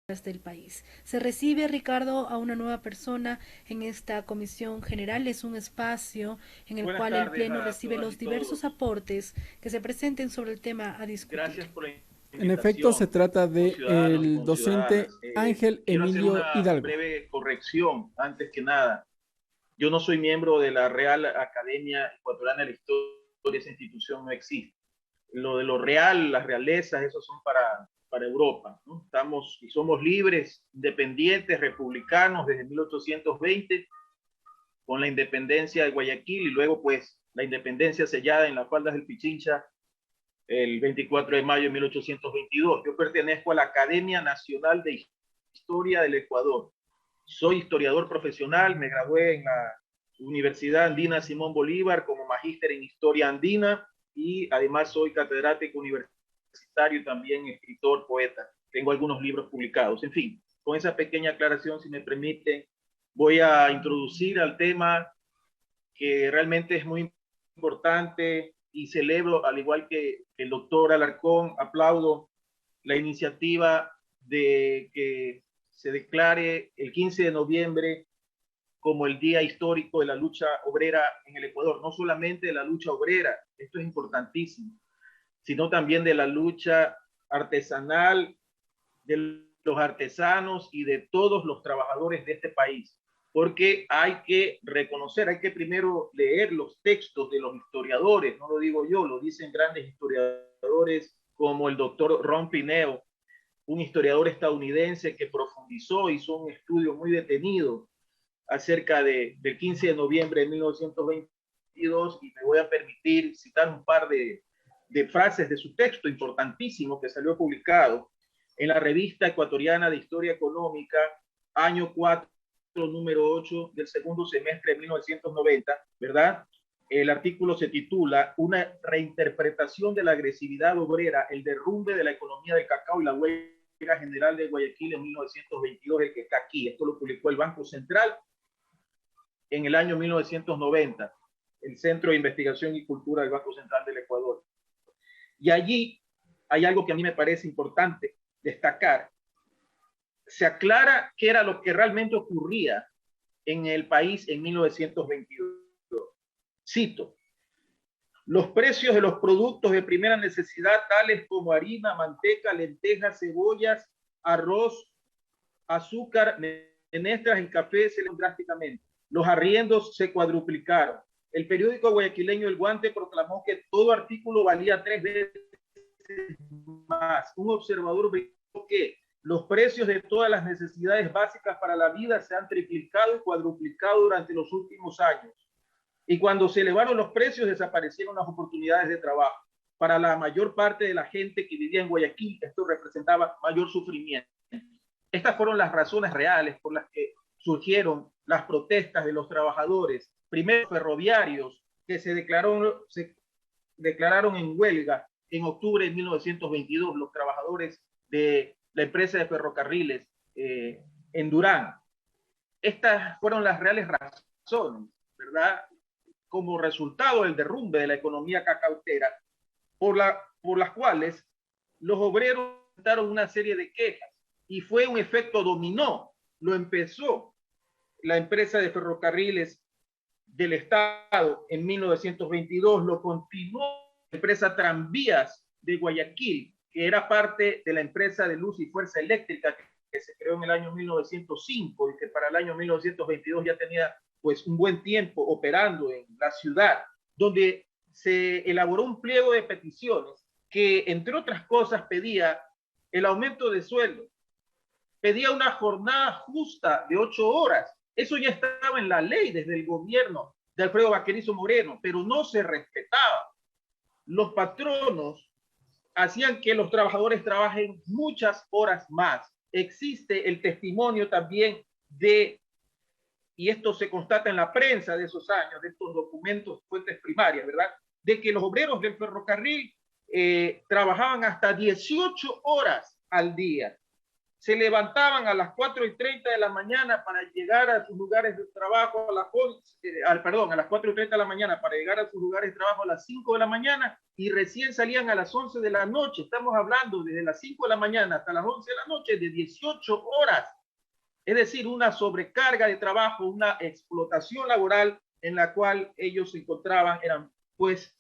del país. Se recibe, Ricardo, a una nueva persona en esta comisión general. Es un espacio en el Buenas cual el tardes Pleno a recibe todas los y diversos todos. aportes que se presenten sobre el tema a Gracias discutir. por la En efecto, se invitación, trata de conciudadanos y el docente conciudadanas. Ángel Quiero hacer Emilio una Hidalgo. breve corrección antes que nada. Yo no soy miembro de la Real Academia Ecuatoriana de la Historia, esa institución no existe. Lo de lo real, las realezas, esos son para Europa, ¿no? Estamos y somos libres, independientes, republicanos desde 1820, con la independencia de Guayaquil y luego pues la independencia sellada en las faldas del Pichincha el 24 de mayo de 1822. Yo pertenezco a la Academia Nacional de Historia del Ecuador. Soy historiador profesional, me gradué en la Universidad Andina Simón Bolívar como magíster en Historia Andina y además soy catedrático universitario y también escritor, poeta. Tengo algunos libros publicados. En fin, con esa pequeña aclaración, si me permiten, voy a introducir al tema que realmente es muy importante y celebro, al igual que el doctor Alarcón, aplaudo la iniciativa de que se declare el 15 de noviembre como el día histórico de la lucha obrera en el Ecuador. No solamente de la lucha obrera, esto es importantísimo, sino también de la lucha artesanal, de los artesanos y de todos los trabajadores de este país, porque hay que reconocer, hay que primero leer los textos de los historiadores, no lo digo yo, lo dicen grandes historiadores como el doctor Ron Pineo, un historiador estadounidense que profundizó, hizo un estudio muy detenido acerca del 15 de noviembre de 1922 y me voy a permitir citar un par de frases de su texto importantísimo que salió publicado en la revista ecuatoriana de Historia Económica, año 4, número 8 del segundo semestre de 1990, ¿verdad? El artículo se titula Una reinterpretación de la agresividad obrera, el derrumbe de la economía del cacao y la huelga general de Guayaquil en 1922, el que está aquí. Esto lo publicó el Banco Central en el año 1990, el Centro de Investigación y Cultura del Banco Central del Ecuador. Y allí hay algo que a mí me parece importante destacar. Se aclara qué era lo que realmente ocurría en el país en 1922. Cito, los precios de los productos de primera necesidad, tales como harina, manteca, lentejas, cebollas, arroz, azúcar, menestras y café, se elevaron drásticamente. Los arriendos se cuadruplicaron. El periódico guayaquileño El Guante proclamó que todo artículo valía 3 veces más. Un observador vio que los precios de todas las necesidades básicas para la vida se han triplicado y cuadruplicado durante los últimos años. Y cuando se elevaron los precios, desaparecieron las oportunidades de trabajo. Para la mayor parte de la gente que vivía en Guayaquil, esto representaba mayor sufrimiento. Estas fueron las razones reales por las que surgieron las protestas de los trabajadores, primero ferroviarios, que se declararon en huelga en octubre de 1922, los trabajadores de la empresa de ferrocarriles en Durán. Estas fueron las reales razones, ¿verdad? Como resultado del derrumbe de la economía cacautera, por las cuales los obreros presentaron una serie de quejas y fue un efecto dominó. Lo empezó la empresa de ferrocarriles del Estado en 1922, lo continuó la empresa Tranvías de Guayaquil, que era parte de la empresa de luz y fuerza eléctrica que se creó en el año 1905 y que para el año 1922 ya tenía pues un buen tiempo operando en la ciudad, donde se elaboró un pliego de peticiones que, entre otras cosas, pedía el aumento de sueldo, pedía una jornada justa de 8 horas. Eso ya estaba en la ley desde el gobierno de Alfredo Baquerizo Moreno, pero no se respetaba. Los patronos hacían que los trabajadores trabajen muchas horas más. Existe el testimonio también de, y esto se constata en la prensa de esos años, de estos documentos, fuentes primarias, ¿verdad? De que los obreros del ferrocarril trabajaban hasta 18 horas al día. se levantaban a las 4:30 de la mañana para llegar a sus lugares de trabajo a las 11, a las 4:30 de la mañana para llegar a sus lugares de trabajo a las 5 de la mañana y recién salían a las 11 de la noche. Estamos hablando desde las 5 de la mañana hasta las 11 de la noche de 18 horas. Es decir, una sobrecarga de trabajo, una explotación laboral en la cual ellos se encontraban. Pues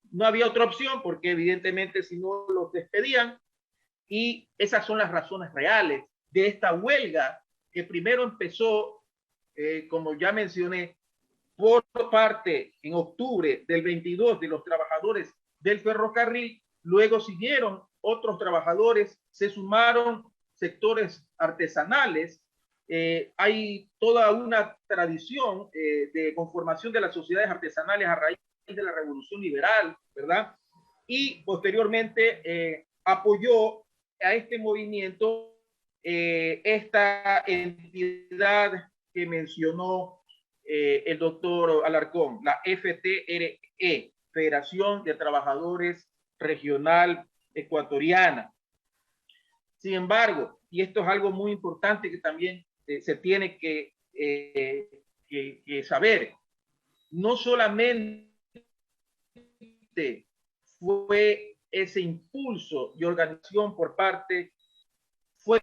no había otra opción porque evidentemente si no los despedían. Y esas son las razones reales de esta huelga que primero empezó, como ya mencioné, por parte en octubre del 22 de los trabajadores del ferrocarril. Luego siguieron otros trabajadores, se sumaron sectores artesanales. Hay toda una tradición de conformación de las sociedades artesanales a raíz de la Revolución Liberal, ¿verdad? Y posteriormente apoyó a este movimiento esta entidad que mencionó el doctor Alarcón, la FTRE, Federación de Trabajadores Regional Ecuatoriana. Sin embargo, y esto es algo muy importante que también se tiene que saber, no solamente fue ese impulso y organización por parte, fue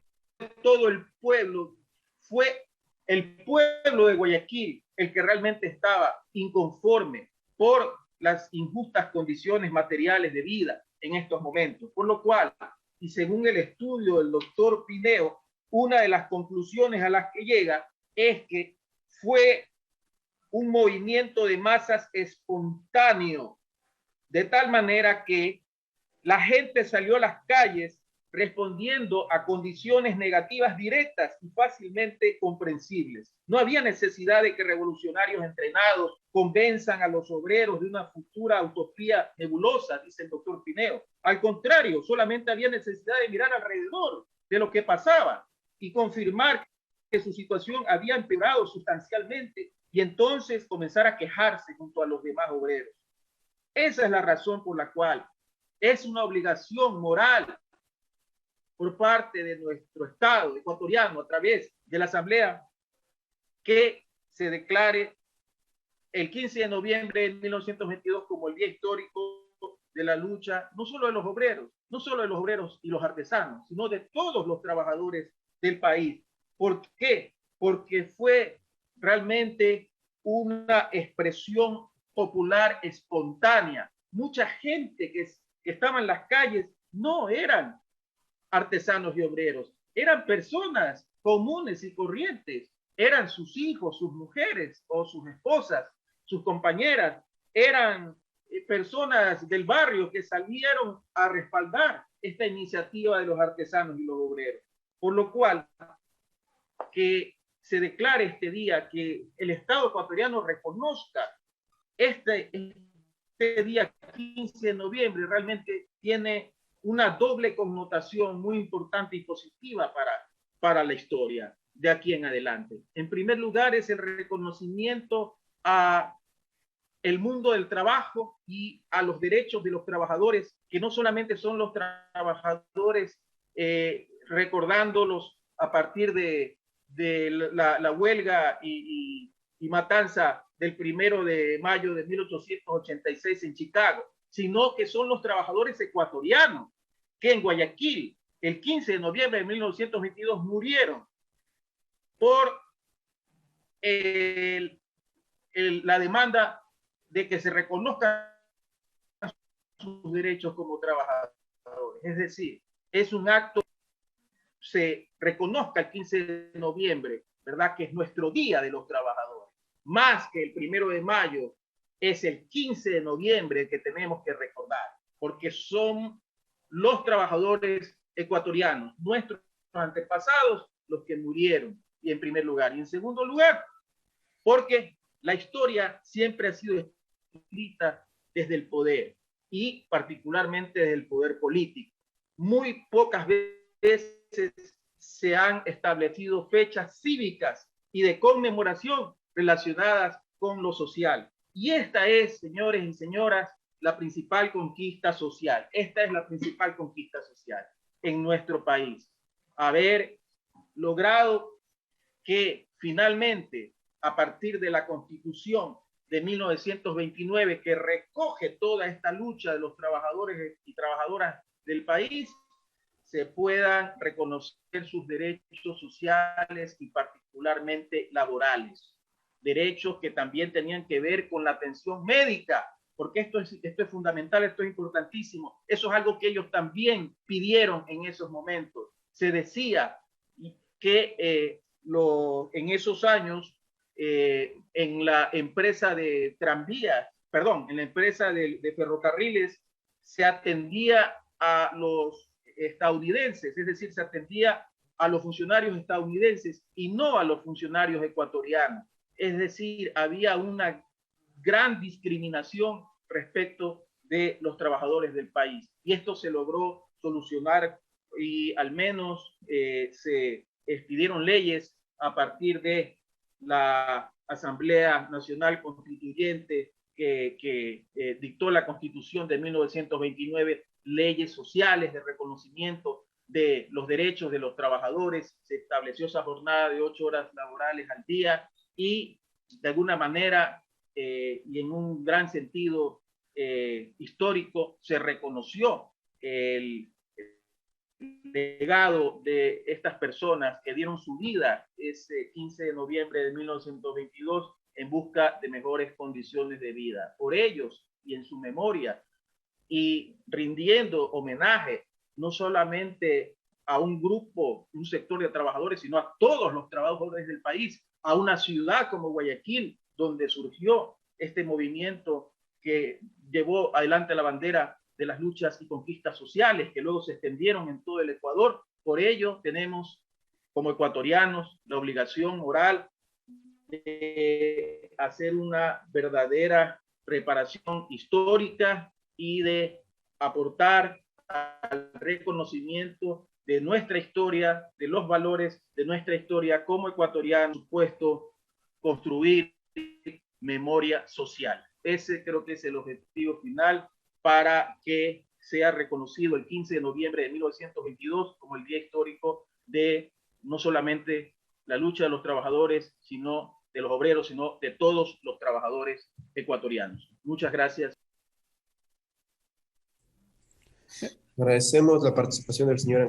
todo el pueblo, fue el pueblo de Guayaquil el que realmente estaba inconforme por las injustas condiciones materiales de vida en estos momentos. Por lo cual, y según el estudio del doctor Pineo, una de las conclusiones a las que llega es que fue un movimiento de masas espontáneo, de tal manera que la gente salió a las calles respondiendo a condiciones negativas directas y fácilmente comprensibles. No había necesidad de que revolucionarios entrenados convenzan a los obreros de una futura utopía nebulosa, dice el doctor Pineo. Al contrario, solamente había necesidad de mirar alrededor de lo que pasaba y confirmar que su situación había empeorado sustancialmente y entonces comenzar a quejarse junto a los demás obreros. Esa es la razón por la cual es una obligación moral por parte de nuestro Estado ecuatoriano a través de la Asamblea que se declare el 15 de noviembre de 1922 como el día histórico de la lucha, no solo de los obreros, no solo de los obreros y los artesanos, sino de todos los trabajadores del país. ¿Por qué? Porque fue realmente una expresión popular espontánea. Mucha gente que estaba en las calles no eran artesanos y obreros, eran personas comunes y corrientes, eran sus hijos, sus mujeres o sus esposas, sus compañeras, eran personas del barrio que salieron a respaldar esta iniciativa de los artesanos y los obreros. Por lo cual, que se declare este día, que el Estado ecuatoriano reconozca este día 15 de noviembre, realmente tiene una doble connotación muy importante y positiva para la historia de aquí en adelante. En primer lugar, es el reconocimiento a el mundo del trabajo y a los derechos de los trabajadores, que no solamente son los trabajadores recordándolos a partir de la huelga y matanza del 1 de mayo de 1886 en Chicago, sino que son los trabajadores ecuatorianos que en Guayaquil, el 15 de noviembre de 1922, murieron por la demanda de que se reconozcan sus derechos como trabajadores. Es decir, es un acto, se reconozca el 15 de noviembre, ¿verdad? Que es nuestro día de los trabajadores. Más que el 1 de mayo, es el 15 de noviembre que tenemos que recordar, porque son los trabajadores ecuatorianos, nuestros antepasados, los que murieron, y en primer lugar. Y en segundo lugar, porque la historia siempre ha sido escrita desde el poder, y particularmente desde el poder político. Muy pocas veces se han establecido fechas cívicas y de conmemoración relacionadas con lo social. Y esta es, señores y señoras, la principal conquista social. Esta es la principal conquista social en nuestro país. haber logrado que finalmente, a partir de la Constitución de 1929, que recoge toda esta lucha de los trabajadores y trabajadoras del país, se puedan reconocer sus derechos sociales y particularmente laborales. Derechos que también tenían que ver con la atención médica, porque esto es fundamental, esto es importantísimo. Eso es algo que ellos también pidieron en esos momentos. Se decía que en esos años, en la empresa de tranvías, perdón, en la empresa de ferrocarriles, se atendía a los estadounidenses, es decir, se atendía a los funcionarios estadounidenses y no a los funcionarios ecuatorianos. Es decir, había una gran discriminación respecto de los trabajadores del país. Y esto se logró solucionar y al menos se expidieron leyes a partir de la Asamblea Nacional Constituyente que dictó la Constitución de 1929, leyes sociales de reconocimiento de los derechos de los trabajadores, se estableció esa jornada de 8 horas laborales al día y de alguna manera y en un gran sentido histórico se reconoció el legado de estas personas que dieron su vida ese 15 de noviembre de 1922 en busca de mejores condiciones de vida. Por ellos y en su memoria y rindiendo homenaje no solamente a un grupo, un sector de trabajadores, sino a todos los trabajadores del país, a una ciudad como Guayaquil, donde surgió este movimiento que llevó adelante la bandera de las luchas y conquistas sociales que luego se extendieron en todo el Ecuador. Por ello tenemos como ecuatorianos la obligación moral de hacer una verdadera reparación histórica y de aportar al reconocimiento de nuestra historia, de los valores de nuestra historia como ecuatorianos, supuesto construir memoria social. Ese creo que es el objetivo final para que sea reconocido el 15 de noviembre de 1922 como el día histórico de no solamente la lucha de los trabajadores, sino de los obreros, sino de todos los trabajadores ecuatorianos. Muchas gracias. Agradecemos la participación del señor